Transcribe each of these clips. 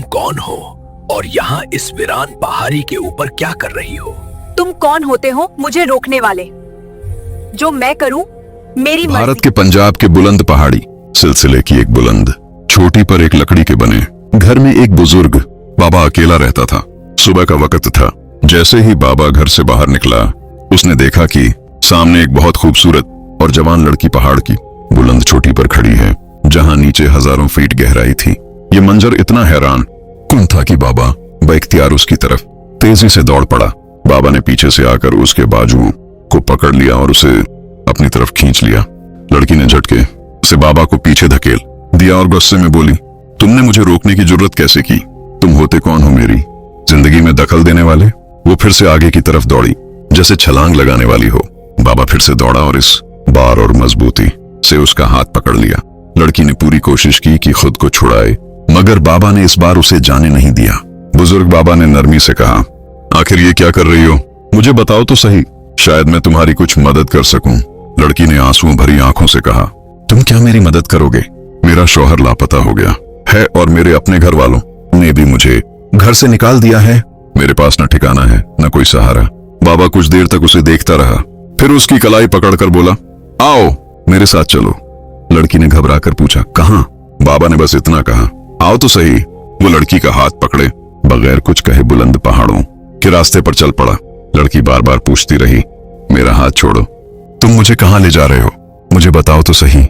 तुम कौन हो और यहाँ इस वीरान पहाड़ी के ऊपर क्या कर रही हो? तुम कौन होते हो मुझे रोकने वाले? जो मैं करूं मेरी भारत मर्जी। के पंजाब के बुलंद पहाड़ी सिलसिले की एक बुलंद छोटी पर एक लकड़ी के बने घर में एक बुजुर्ग बाबा अकेला रहता था। सुबह का वक्त था। जैसे ही बाबा घर से बाहर निकला, उसने देखा कि सामने एक बहुत खूबसूरत और जवान लड़की पहाड़ की बुलंद चोटी पर खड़ी है, जहां नीचे हजारों फीट गहराई थी। ये मंजर इतना हैरान कुन था कि बाबा बइख्तियार उसकी तरफ तेजी से दौड़ पड़ा। बाबा ने पीछे से आकर उसके बाजू को पकड़ लिया और उसे अपनी तरफ खींच लिया। लड़की ने झटके से बाबा को पीछे धकेल दिया और गुस्से में बोली, तुमने मुझे रोकने की जरूरत कैसे की? तुम होते कौन हो मेरी जिंदगी में दखल देने वाले? वो फिर से आगे की तरफ दौड़ी जैसे छलांग लगाने वाली हो। बाबा फिर से दौड़ा और इस बार और मजबूती से उसका हाथ पकड़ लिया। लड़की ने पूरी कोशिश की कि खुद को छुड़ाए, मगर बाबा ने इस बार उसे जाने नहीं दिया। बुजुर्ग बाबा ने नरमी से कहा, आखिर ये क्या कर रही हो? मुझे बताओ तो सही, शायद मैं तुम्हारी कुछ मदद कर सकूं। लड़की ने आंसुओं भरी आंखों से कहा, तुम क्या मेरी मदद करोगे? मेरा शौहर लापता हो गया है और मेरे अपने घर वालों ने भी मुझे घर से निकाल दिया है। मेरे पास न ठिकाना है न कोई सहारा। बाबा कुछ देर तक उसे देखता रहा, फिर उसकी कलाई पकड़कर बोला, आओ मेरे साथ चलो। लड़की ने घबराकर पूछा, कहां? बाबा ने बस इतना कहा, आओ तो सही। वो लड़की का हाथ पकड़े बगैर कुछ कहे बुलंद पहाड़ों के रास्ते पर चल पड़ा। लड़की बार बार पूछती रही, मेरा हाथ छोड़ो, तुम मुझे कहां ले जा रहे हो? मुझे बताओ तो सही।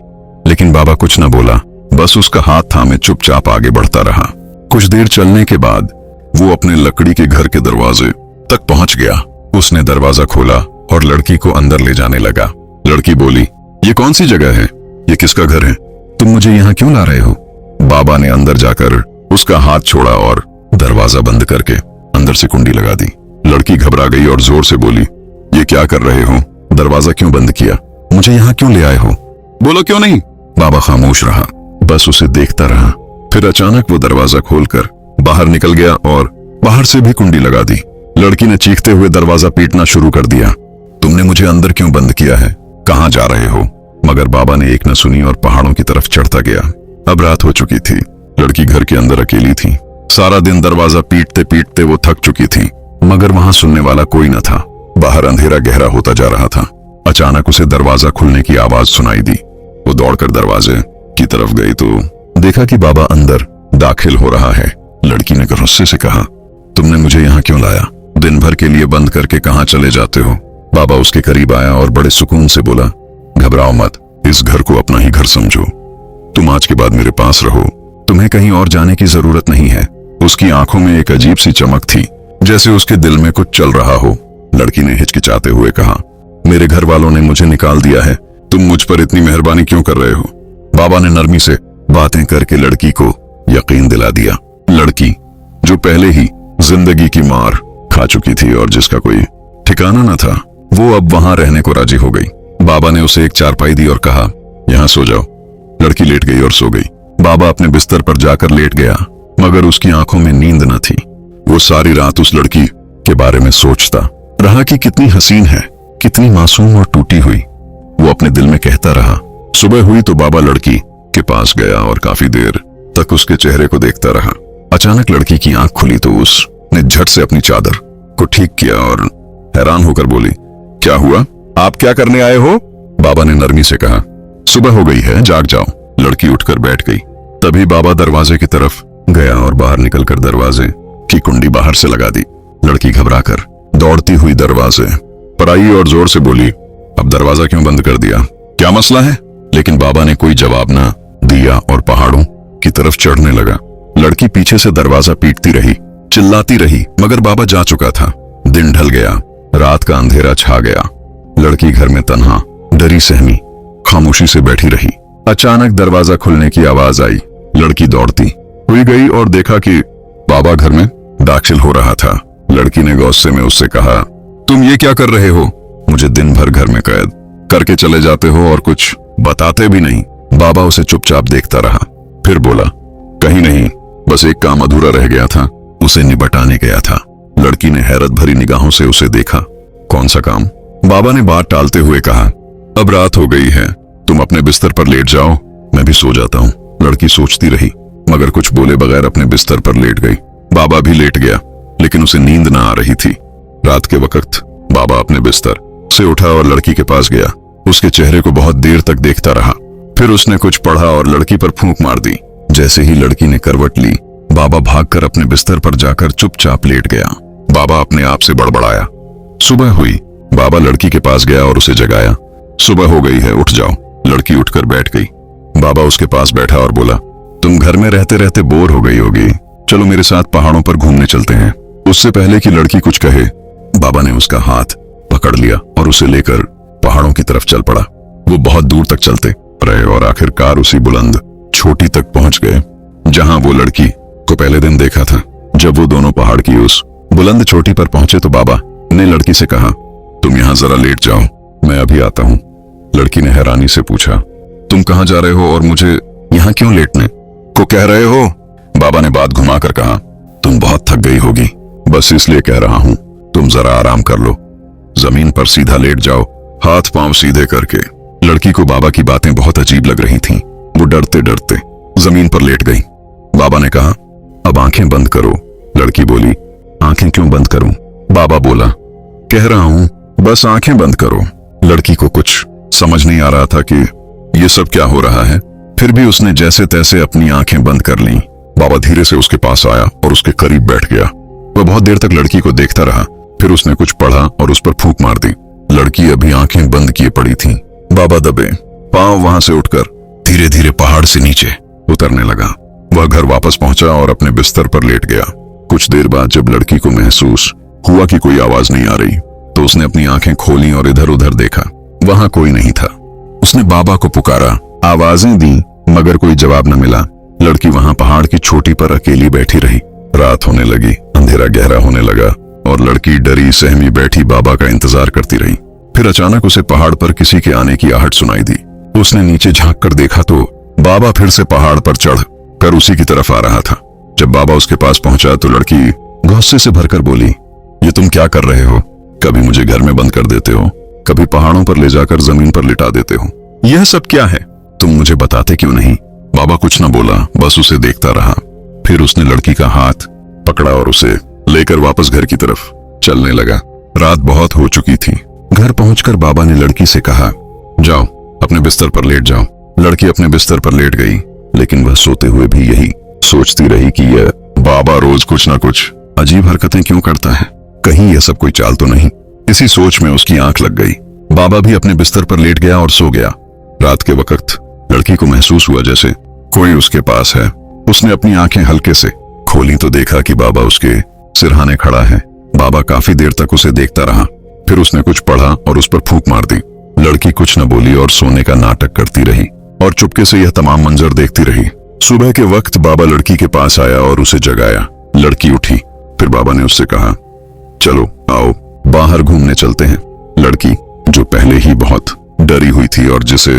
लेकिन बाबा कुछ न बोला, बस उसका हाथ थामे चुपचाप आगे बढ़ता रहा। कुछ देर चलने के बाद वो अपने लकड़ी के घर के दरवाजे तक पहुंच गया। उसने दरवाजा खोला और लड़की को अंदर ले जाने लगा। लड़की बोली, ये कौन सी जगह है? ये किसका घर है? तुम मुझे यहाँ क्यों ला रहे हो? बाबा ने अंदर जाकर उसका हाथ छोड़ा और दरवाजा बंद करके अंदर से कुंडी लगा दी। लड़की घबरा गई और जोर से बोली, ये क्या कर रहे हो? दरवाजा क्यों बंद किया? मुझे यहाँ क्यों ले आए हो? बोलो क्यों नहीं? बाबा खामोश रहा, बस उसे देखता रहा। फिर अचानक वो दरवाजा खोलकर बाहर निकल गया और बाहर से भी कुंडी लगा दी। लड़की ने चीखते हुए दरवाजा पीटना शुरू कर दिया, तुमने मुझे अंदर क्यों बंद किया है? कहां जा रहे हो? मगर बाबा ने एक न सुनी और पहाड़ों की तरफ चढ़ता गया। अब रात हो चुकी थी। लड़की घर के अंदर अकेली थी। सारा दिन दरवाजा पीटते पीटते वो थक चुकी थी, मगर वहां सुनने वाला कोई न था। बाहर अंधेरा गहरा होता जा रहा था। अचानक उसे दरवाजा खुलने की आवाज सुनाई दी। वो दौड़कर दरवाजे की तरफ गई तो देखा कि बाबा अंदर दाखिल हो रहा है। लड़की ने गुस्से से कहा, तुमने मुझे यहाँ क्यों लाया? दिन भर के लिए बंद करके कहाँ चले जाते हो? बाबा उसके करीब आया और बड़े सुकून से बोला, घबराओ मत, इस घर को अपना ही घर समझो। तुम आज के बाद मेरे पास रहो, तुम्हें कहीं और जाने की जरूरत नहीं है। उसकी आंखों में एक अजीब सी चमक थी, जैसे उसके दिल में कुछ चल रहा हो। लड़की ने हिचकिचाते हुए कहा, मेरे घर वालों ने मुझे निकाल दिया है, तुम मुझ पर इतनी मेहरबानी क्यों कर रहे हो? बाबा ने नरमी से बातें करके लड़की को यकीन दिला दिया। लड़की जो पहले ही जिंदगी की मार खा चुकी थी और जिसका कोई ठिकाना न था, वो अब वहां रहने को राजी हो गई। बाबा ने उसे एक चारपाई दी और कहा, यहाँ सो जाओ। लड़की लेट गई और सो गई। बाबा अपने बिस्तर पर जाकर लेट गया, मगर उसकी आंखों में नींद न थी। वो सारी रात उस लड़की के बारे में सोचता रहा कि कितनी हसीन है, कितनी मासूम और टूटी हुई। वो अपने दिल में कहता रहा। सुबह हुई तो बाबा लड़की के पास गया और काफी देर तक उसके चेहरे को देखता रहा। अचानक लड़की की आंख खुली तो उसने झट से अपनी चादर को ठीक किया और हैरान होकर बोली, क्या हुआ? आप क्या करने आए हो? बाबा ने नरमी से कहा, सुबह हो गई है, जाग जाओ। लड़की उठकर बैठ गई। तभी बाबा दरवाजे की तरफ गया और बाहर निकलकर दरवाजे की कुंडी बाहर से लगा दी। लड़की घबराकर दौड़ती हुई दरवाजे पर आई और जोर से बोली, अब दरवाजा क्यों बंद कर दिया? क्या मसला है? लेकिन बाबा ने कोई जवाब ना दिया और पहाड़ों की तरफ चढ़ने लगा। लड़की पीछे से दरवाजा पीटती रही, चिल्लाती रही, मगर बाबा जा चुका था। दिन ढल गया, रात का अंधेरा छा गया। लड़की घर में तन्हा डरी सहमी खामोशी से बैठी रही। अचानक दरवाजा खुलने की आवाज आई। लड़की दौड़ती हुई गई और देखा कि बाबा घर में दाखिल हो रहा था। लड़की ने गुस्से में उससे कहा, तुम ये क्या कर रहे हो? मुझे दिन भर घर में कैद करके चले जाते हो और कुछ बताते भी नहीं। बाबा उसे चुपचाप देखता रहा, फिर बोला, कहीं नहीं, बस एक काम अधूरा रह गया था, उसे निपटाने गया था। लड़की ने हैरत भरी निगाहों से उसे देखा। कौन सा काम? बाबा ने बात टालते हुए कहा, अब रात हो गई है, तुम अपने बिस्तर पर लेट जाओ, मैं भी सो जाता हूँ। लड़की सोचती रही, मगर कुछ बोले बगैर अपने बिस्तर पर लेट गई। बाबा भी लेट गया, लेकिन उसे नींद ना आ रही थी। रात के वक्त बाबा अपने बिस्तर से उठा और लड़की के पास गया। उसके चेहरे को बहुत देर तक देखता रहा। फिर उसने कुछ पढ़ा और लड़की पर फूंक मार दी। जैसे ही लड़की ने करवट ली, बाबा भागकर अपने बिस्तर पर जाकर चुपचाप लेट गया। बाबा अपने आप से बड़बड़ाया। सुबह हुई। बाबा लड़की के पास गया और उसे जगाया। सुबह हो गई है, उठ जाओ। लड़की उठकर बैठ गई। बाबा उसके पास बैठा और बोला, तुम घर में रहते रहते बोर हो गई होगी, चलो मेरे साथ पहाड़ों पर घूमने चलते हैं। उससे पहले कि लड़की कुछ कहे, बाबा ने उसका हाथ पकड़ लिया और उसे लेकर पहाड़ों की तरफ चल पड़ा। वो बहुत दूर तक चलते रहे और आखिरकार उसी बुलंद चोटी तक पहुंच गए जहां वो लड़की को पहले दिन देखा था। जब वो दोनों पहाड़ की उस बुलंद चोटी पर पहुंचे तो बाबा ने लड़की से कहा, तुम यहां जरा लेट जाओ, मैं अभी आता हूं। लड़की ने हैरानी से पूछा, तुम कहां जा रहे हो और मुझे यहां क्यों लेटने को कह रहे हो? बाबा ने बात घुमाकर कहा, तुम बहुत थक गई होगी, बस इसलिए कह रहा हूं, तुम जरा आराम कर लो। जमीन पर सीधा लेट जाओ, हाथ पांव सीधे करके। लड़की को बाबा की बातें बहुत अजीब लग रही थीं। वो डरते डरते जमीन पर लेट गई। बाबा ने कहा, अब आंखें बंद करो। लड़की बोली, आंखें क्यों बंद करूं? बाबा बोला, कह रहा हूं बस आंखें बंद करो। लड़की को कुछ समझ नहीं आ रहा था कि ये सब क्या हो रहा है। फिर भी उसने जैसे तैसे अपनी आंखें बंद कर लीं। बाबा धीरे से उसके पास आया और उसके करीब बैठ गया। वह बहुत देर तक लड़की को देखता रहा। फिर उसने कुछ पढ़ा और उस पर फूंक मार दी। लड़की अभी आंखें बंद किए पड़ी थी। बाबा दबे पांव वहां से उठकर धीरे धीरे पहाड़ से नीचे उतरने लगा। वह घर वापस पहुंचा और अपने बिस्तर पर लेट गया। कुछ देर बाद जब लड़की को महसूस हुआ कि कोई आवाज नहीं आ रही, तो उसने अपनी आंखें खोली और इधर उधर देखा। वहां कोई नहीं था। उसने बाबा को पुकारा, आवाजें दी, मगर कोई जवाब न मिला। लड़की वहां पहाड़ की चोटी पर अकेली बैठी रही। रात होने लगी, अंधेरा गहरा होने लगा और लड़की डरी सहमी बैठी बाबा का इंतजार करती रही। फिर अचानक उसे पहाड़ पर किसी के आने की आहट सुनाई दी। उसने नीचे झांक कर देखा तो बाबा फिर से पहाड़ पर चढ़ कर उसी की तरफ आ रहा था। जब बाबा उसके पास पहुंचा तो लड़की गुस्से से भरकर बोली, ये तुम क्या कर रहे हो? कभी मुझे घर में बंद कर देते हो, कभी पहाड़ों पर ले जाकर जमीन पर लिटा देते हो। यह सब क्या है? तुम मुझे बताते क्यों नहीं? बाबा कुछ न बोला, बस उसे देखता रहा। फिर उसने लड़की का हाथ पकड़ा और उसे लेकर वापस घर की तरफ चलने लगा। रात बहुत हो चुकी थी। घर पहुंचकर बाबा ने लड़की से कहा, जाओ अपने बिस्तर पर लेट जाओ। लड़की अपने बिस्तर पर लेट गई, लेकिन वह सोते हुए भी यही सोचती रही कि यह बाबा रोज कुछ न कुछ अजीब हरकतें क्यों करता है, कहीं यह सब कोई चाल तो नहीं। इसी सोच में उसकी आंख लग गई। बाबा भी अपने बिस्तर पर लेट गया और सो गया। रात के वक्त लड़की को महसूस हुआ जैसे कोई उसके पास है। उसने अपनी आंखें हल्के से खोली तो देखा कि बाबा उसके सिरहाने खड़ा है। बाबा काफी देर तक उसे देखता रहा। फिर उसने कुछ पढ़ा और उस पर फूंक मार दी। लड़की कुछ न बोली और सोने का नाटक करती रही और चुपके से यह तमाम मंजर देखती रही। सुबह के वक्त बाबा लड़की के पास आया और उसे जगाया। लड़की उठी। फिर बाबा ने उससे कहा, चलो आओ बाहर घूमने चलते हैं। लड़की जो पहले ही बहुत डरी हुई थी और जिसे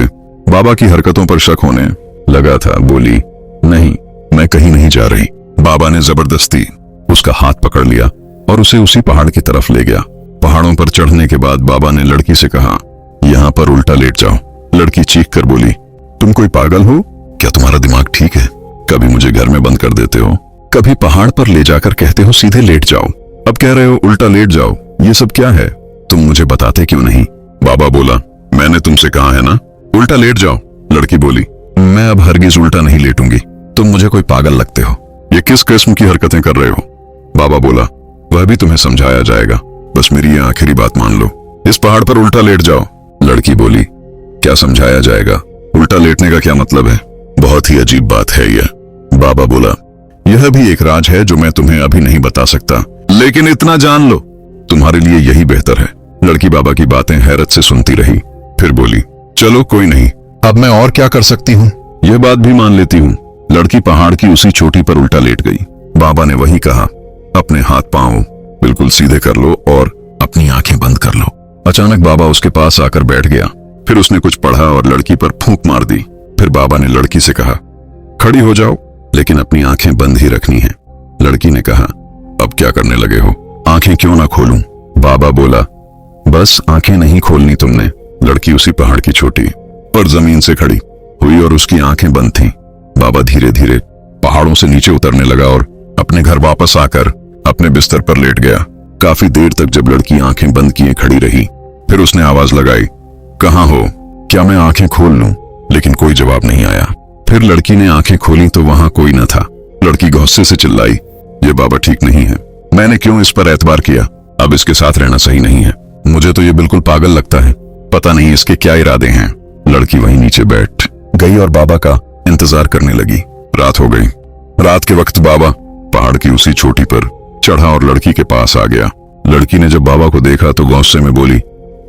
बाबा की हरकतों पर शक होने लगा था, बोली, नहीं, मैं कहीं नहीं जा रही। बाबा ने जबरदस्ती उसका हाथ पकड़ लिया और उसे उसी पहाड़ की तरफ ले गया। पहाड़ों पर चढ़ने के बाद बाबा ने लड़की से कहा, यहाँ पर उल्टा लेट जाओ। लड़की चीख कर बोली, तुम कोई पागल हो? क्या तुम्हारा दिमाग ठीक है? कभी मुझे घर में बंद कर देते हो, कभी पहाड़ पर ले जाकर कहते हो सीधे लेट जाओ, अब कह रहे हो उल्टा लेट जाओ। ये सब क्या है? तुम मुझे बताते क्यों नहीं? बाबा बोला, मैंने तुमसे कहा है ना उल्टा लेट जाओ। लड़की बोली, मैं अब हरगिज उल्टा नहीं लेटूंगी, तुम मुझे कोई पागल लगते हो। ये किस किस्म की हरकतें कर रहे हो? बाबा बोला, वह भी तुम्हें समझाया जाएगा, बस मेरी ये आखिरी बात मान लो, इस पहाड़ पर उल्टा लेट जाओ। लड़की बोली, क्या समझाया जाएगा? उल्टा लेटने का क्या मतलब है? बहुत ही अजीब बात है यह। बाबा बोला, यह भी एक राज है जो मैं तुम्हें अभी नहीं बता सकता, लेकिन इतना जान लो, तुम्हारे लिए यही बेहतर है। लड़की बाबा की बातें हैरत से सुनती रही। फिर बोली, चलो कोई नहीं, अब मैं और क्या कर सकती हूँ, यह बात भी मान लेती हूँ। लड़की पहाड़ की उसी चोटी पर उल्टा लेट गई। बाबा ने वही कहा, अपने हाथ पांव बिल्कुल सीधे कर लो और अपनी आंखें बंद कर लो। अचानक बाबा उसके पास आकर बैठ गया। फिर उसने कुछ पढ़ा और लड़की पर फूंक मार दी। फिर बाबा ने लड़की से कहा, खड़ी हो जाओ, लेकिन अपनी आंखें बंद ही रखनी है। लड़की ने कहा, अब क्या करने लगे हो? आंखें क्यों ना खोलूं? बाबा बोला, बस आंखें नहीं खोलनी तुमने। लड़की उसी पहाड़ की चोटी पर जमीन से खड़ी हुई और उसकी आंखें बंद थीं। बाबा धीरे धीरे पहाड़ों से नीचे उतरने लगा और अपने घर वापस आकर अपने बिस्तर पर लेट गया। काफी देर तक जब लड़की आंखें बंद किए खड़ी रही, फिर उसने आवाज लगाई, कहाँ हो? क्या मैं आंखें खोल लूं? लेकिन कोई जवाब नहीं आया। फिर लड़की ने आंखें खोली तो वहां कोई न था। लड़की गुस्से से चिल्लाई, ये बाबा ठीक नहीं है। मैंने क्यों इस पर एतबार किया? अब इसके साथ रहना सही नहीं है। मुझे तो ये बिल्कुल पागल लगता है। पता नहीं इसके क्या इरादे हैं। लड़की वहीं नीचे बैठ गई और बाबा का इंतजार करने लगी। रात हो गई। रात के वक्त बाबा पहाड़ की उसी चोटी पर चढ़ा और लड़की के पास आ गया। लड़की ने जब बाबा को देखा तो गुस्से में बोली,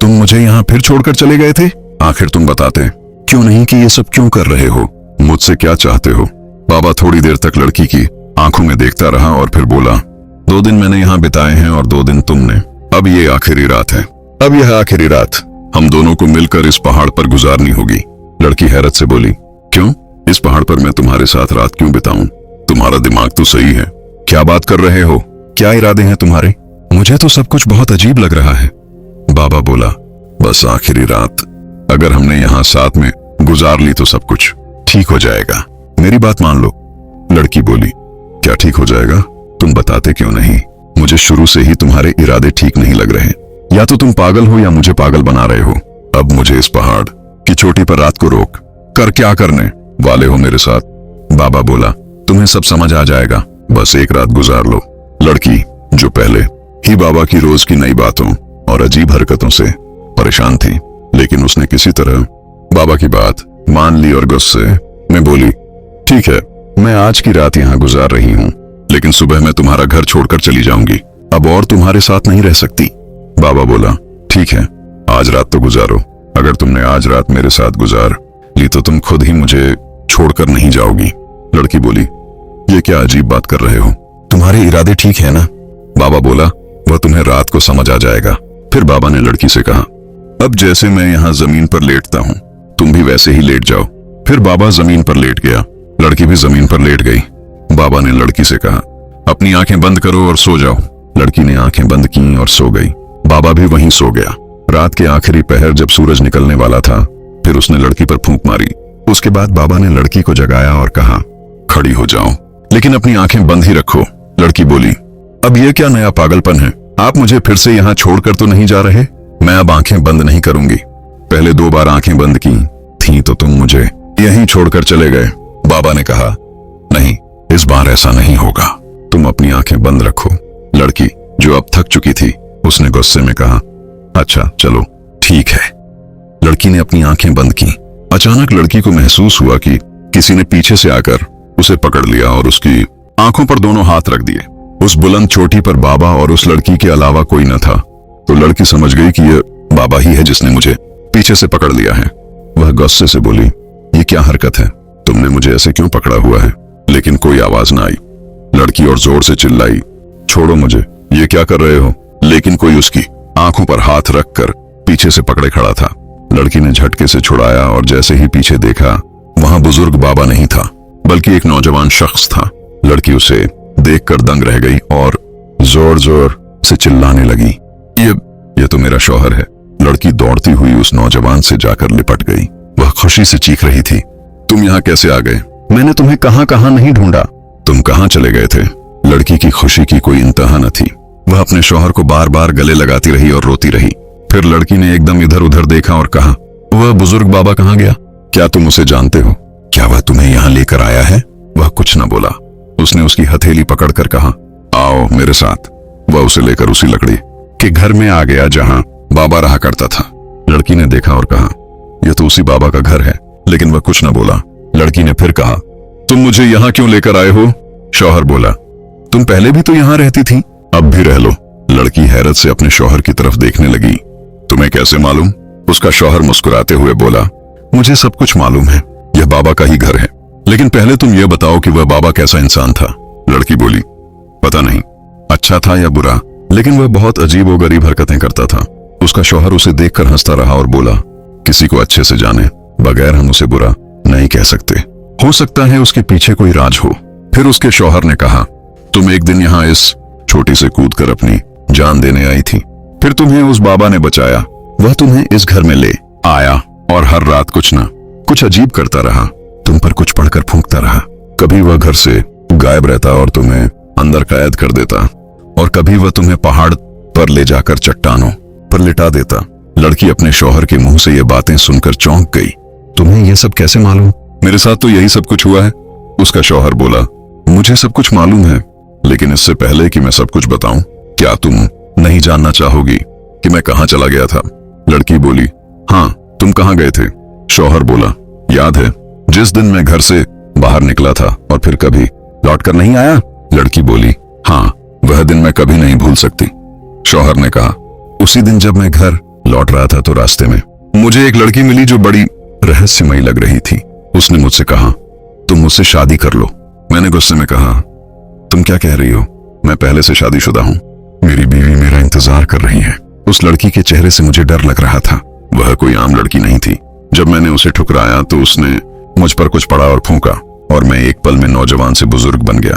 तुम मुझे यहाँ फिर छोड़कर चले गए थे? आखिर तुम बताते क्यों नहीं कि ये सब क्यों कर रहे हो? मुझसे क्या चाहते हो? बाबा थोड़ी देर तक लड़की की आंखों में देखता रहा और फिर बोला, 2 दिन मैंने यहाँ बिताए हैं और 2 दिन तुमने। अब ये आखिरी रात है। अब यह आखिरी रात हम दोनों को मिलकर इस पहाड़ पर गुजारनी होगी। लड़की हैरत से बोली, क्यों? इस पहाड़ पर मैं तुम्हारे साथ रात क्यों बिताऊं? तुम्हारा दिमाग तो सही है। क्या बात कर रहे हो? क्या इरादे हैं तुम्हारे? मुझे तो सब कुछ बहुत अजीब लग रहा है। बाबा बोला, बस आखिरी रात अगर हमने यहाँ साथ में गुजार ली तो सब कुछ ठीक हो जाएगा। मेरी बात मान लो। लड़की बोली, क्या ठीक हो जाएगा? तुम बताते क्यों नहीं? मुझे शुरू से ही तुम्हारे इरादे ठीक नहीं लग रहे। या तो तुम पागल हो या मुझे पागल बना रहे हो। अब मुझे इस पहाड़ की चोटी पर रात को रोक कर क्या करने वाले हो मेरे साथ? बाबा बोला, तुम्हें सब समझ आ जाएगा, बस एक रात गुजार लो। लड़की जो पहले ही बाबा की रोज की नई बातों और अजीब हरकतों से परेशान थी, लेकिन उसने किसी तरह बाबा की बात मान ली और गुस्से में बोली, ठीक है, मैं आज की रात यहाँ गुजार रही हूँ, लेकिन सुबह मैं तुम्हारा घर छोड़कर चली जाऊंगी। अब और तुम्हारे साथ नहीं रह सकती। बाबा बोला, ठीक है, आज रात तो गुजारो। अगर तुमने आज रात मेरे साथ गुजार ली तो तुम खुद ही मुझे छोड़कर नहीं जाओगी। लड़की बोली, ये क्या अजीब बात कर रहे हो? तुम्हारे इरादे ठीक है ना? बाबा बोला, वह तुम्हें रात को समझ आ जाएगा। फिर बाबा ने लड़की से कहा, अब जैसे मैं यहाँ जमीन पर लेटता हूँ, तुम भी वैसे ही लेट जाओ। फिर बाबा जमीन पर लेट गया। लड़की भी जमीन पर लेट गई। बाबा ने लड़की से कहा, अपनी आंखें बंद करो और सो जाओ। लड़की ने आंखें बंद की और सो गई। बाबा भी वहीं सो गया। रात के आखिरी पहर जब सूरज निकलने वाला था, फिर उसने लड़की पर फूंक मारी। उसके बाद बाबा ने लड़की को जगाया और कहा, खड़ी हो जाओ, लेकिन अपनी आंखें बंद ही रखो। लड़की बोली, अब यह क्या नया पागलपन है? आप मुझे फिर से यहाँ छोड़कर तो नहीं जा रहे? मैं अब आंखें बंद नहीं करूंगी। पहले 2 बार आंखें बंद की थी तो तुम मुझे यहीं छोड़कर चले गए। बाबा ने कहा, नहीं, इस बार ऐसा नहीं होगा। तुम अपनी आंखें बंद रखो। लड़की जो अब थक चुकी थी, उसने गुस्से में कहा, अच्छा चलो ठीक है। लड़की ने अपनी आंखें बंद की। अचानक लड़की को महसूस हुआ कि किसी ने पीछे से आकर उसे पकड़ लिया और उसकी आंखों पर दोनों हाथ रख दिए। उस बुलंद चोटी पर बाबा और उस लड़की के अलावा कोई न था। तो लड़की समझ गई कि यह बाबा ही है जिसने मुझे पीछे से पकड़ लिया है। वह गुस्से से बोली, ये क्या हरकत है? तुमने मुझे ऐसे क्यों पकड़ा हुआ है? लेकिन कोई आवाज न आई। लड़की और जोर से चिल्लाई, छोड़ो मुझे, ये क्या कर रहे हो? लेकिन कोई उसकी आंखों पर हाथ रखकर पीछे से पकड़े खड़ा था। लड़की ने झटके से छुड़ाया और जैसे ही पीछे देखा, वहां बुजुर्ग बाबा नहीं था, बल्कि एक नौजवान शख्स था। लड़की उसे देखकर दंग रह गई और जोर जोर से चिल्लाने लगी, ये तो मेरा शौहर है। लड़की दौड़ती हुई उस नौजवान से जाकर लिपट गई। वह खुशी से चीख रही थी, तुम यहाँ कैसे आ गए? मैंने तुम्हें कहां कहां नहीं ढूंढा। तुम कहां चले गए थे? लड़की की खुशी की कोई इंतहा न थी। वह अपने शौहर को बार बार गले लगाती रही और रोती रही। फिर लड़की ने एकदम इधर उधर देखा और कहा, वह बुजुर्ग बाबा कहां गया? क्या तुम उसे जानते हो? क्या वह तुम्हें यहाँ लेकर आया है? वह कुछ न बोला। उसने उसकी हथेली पकड़कर कहा, आओ मेरे साथ। वह उसे लेकर उसी लकड़ी के घर में आ गया जहां बाबा रहा करता था। लड़की ने देखा और कहा, यह तो उसी बाबा का घर है, लेकिन वह कुछ न बोला। लड़की ने फिर कहा, तुम मुझे यहाँ क्यों लेकर आए हो? शौहर बोला, तुम पहले भी तो यहाँ रहती थी, अब भी रह लो। लड़की हैरत से अपने शौहर की तरफ देखने लगी। तुम्हें कैसे मालूम? उसका शौहर मुस्कुराते हुए बोला, मुझे सब कुछ मालूम है, यह बाबा का ही घर है, लेकिन पहले तुम यह बताओ कि वह बाबा कैसा इंसान था। लड़की बोली, पता नहीं, अच्छा था या बुरा, लेकिन वह बहुत अजीब और गरीब हरकतें करता था। उसका शौहर उसे देखकर हंसता रहा और बोला, किसी को अच्छे से जाने बगैर हम उसे बुरा नहीं कह सकते। हो सकता है उसके पीछे कोई राज हो। फिर उसके शौहर ने कहा, तुम एक दिन यहाँ इस छोटी से कूदकर अपनी जान देने आई थी, फिर तुम्हें उस बाबा ने बचाया। वह तुम्हें इस घर में ले आया और हर रात कुछ ना कुछ अजीब करता रहा, तुम पर कुछ पढ़कर फूंकता रहा। कभी वह घर से गायब रहता और तुम्हें अंदर कैद कर देता, और कभी वह तुम्हें पहाड़ पर ले जाकर चट्टानों पर लिटा देता। लड़की अपने शौहर के मुंह से ये बातें सुनकर चौंक गई। तुम्हें यह सब कैसे मालूम? मेरे साथ तो यही सब कुछ हुआ है, उसका शौहर बोला। मुझे सब कुछ मालूम है, लेकिन इससे पहले कि मैं सब कुछ बताऊं, क्या तुम नहीं जानना चाहोगी कि मैं कहां चला गया था? लड़की बोली, हाँ, तुम कहां गए थे? शौहर बोला, याद है जिस दिन मैं घर से बाहर निकला था और फिर कभी लौट कर नहीं आया? लड़की बोली, हाँ, वह दिन मैं कभी नहीं भूल सकती। शौहर ने कहा, उसी दिन जब मैं घर लौट रहा था तो रास्ते में मुझे एक लड़की मिली जो बड़ी रहस्यमयी लग रही थी। उसने मुझसे कहा, तुम मुझसे शादी कर लो। मैंने गुस्से में कहा, तुम क्या कह रही हो? मैं पहले से शादीशुदा हूं, मेरी बीवी मेरा इंतजार कर रही है। उस लड़की के चेहरे से मुझे डर लग रहा था। वह कोई आम लड़की नहीं थी। जब मैंने उसे ठुकराया तो उसने मुझ पर कुछ पड़ा और फूंका, और मैं एक पल में नौजवान से बुजुर्ग बन गया।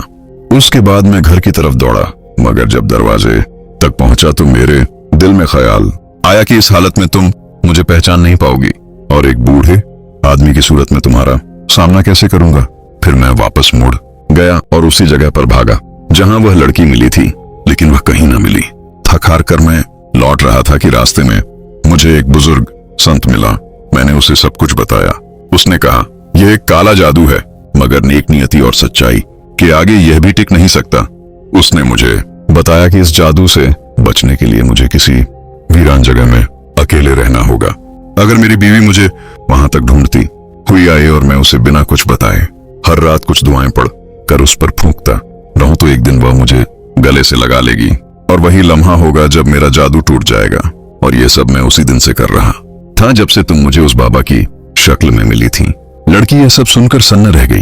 उसके बाद मैं घर की तरफ दौड़ा, मगर जब दरवाजे तक पहुंचा तो मेरे दिल में ख्याल आया कि इस हालत में तुम मुझे पहचान नहीं पाओगी, और एक बूढ़े आदमी की सूरत में तुम्हारा सामना कैसे करूंगा? फिर मैं वापस मुड़ गया और उसी जगह पर भागा जहां वह लड़की मिली थी, लेकिन वह कहीं ना मिली। थक हार कर मैं लौट रहा था कि रास्ते में मुझे एक बुजुर्ग संत मिला। मैंने उसे सब कुछ बताया। उसने कहा, यह एक काला जादू है, मगर नेक नियति और सच्चाई के आगे यह भी टिक नहीं सकता। उसने मुझे बताया कि इस जादू से बचने के लिए मुझे किसी वीरान जगह में अकेले रहना होगा। अगर मेरी बीवी मुझे वहां तक ढूंढती हुई आई और मैं उसे बिना कुछ बताए हर रात कुछ दुआएं पढ़ कर उस पर फूंकता रहूं तो एक दिन वह मुझे गले से लगा लेगी, और वही लम्हा होगा जब मेरा जादू टूट जाएगा। और ये सब मैं उसी दिन से कर रहा था जब से तुम मुझे उस बाबा की शक्ल में मिली थी। लड़की यह सब सुनकर सन्न रह गई।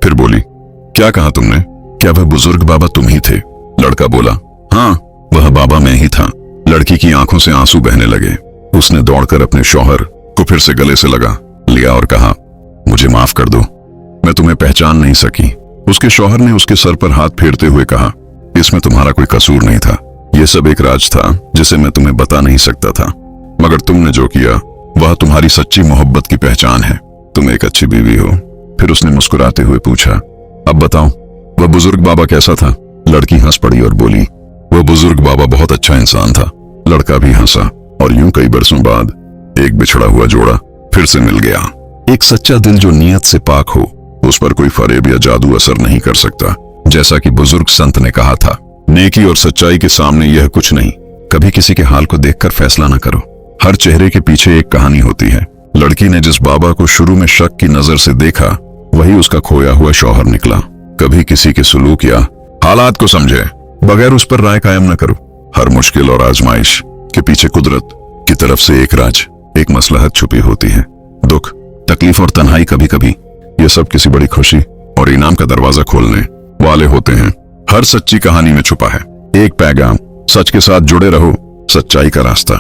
फिर बोली, क्या कहा तुमने? क्या वह बुजुर्ग बाबा तुम ही थे? लड़का बोला, हाँ, वह बाबा मैं ही था। लड़की की आंखों से आंसू बहने लगे। उसने दौड़कर अपने शौहर को फिर से गले से लगा लिया और कहा, मुझे माफ कर दो, मैं तुम्हें पहचान नहीं सकी। उसके शौहर ने उसके सर पर हाथ फेरते हुए कहा, इसमें तुम्हारा कोई कसूर नहीं था। यह सब एक राज था जिसे मैं तुम्हें बता नहीं सकता था, मगर तुमने जो किया वह तुम्हारी सच्ची मोहब्बत की पहचान है। तुम एक अच्छी बीवी हो। फिर उसने मुस्कुराते हुए पूछा, अब बताओ वह बुजुर्ग बाबा कैसा था? लड़की हंस पड़ी और बोली, वह बुजुर्ग बाबा बहुत अच्छा इंसान था। लड़का भी हंसा, और यूं कई बरसों बाद एक बिछड़ा हुआ जोड़ा फिर से मिल गया। एक सच्चा दिल जो नियत से पाक हो, उस पर कोई फरेब या जादू असर नहीं कर सकता। जैसा कि बुजुर्ग संत ने कहा था, नेकी और सच्चाई के सामने यह कुछ नहीं। कभी किसी के हाल को देखकर फैसला न करो। हर चेहरे के पीछे एक कहानी होती है। लड़की ने जिस बाबा को शुरू में शक की नजर से देखा, वही उसका खोया हुआ शौहर निकला। कभी किसी के सुलूक या हालात को समझे बगैर उस पर राय कायम न करो। हर मुश्किल और आजमाइश के पीछे कुदरत की तरफ से एक राज, एक मसलहत छुपी होती है। दुख, तकलीफ और तन्हाई कभी कभी ये सब किसी बड़ी खुशी और इनाम का दरवाजा खोलने वाले होते हैं। हर सच्ची कहानी में छुपा है एक पैगाम, सच के साथ जुड़े रहो, सच्चाई का रास्ता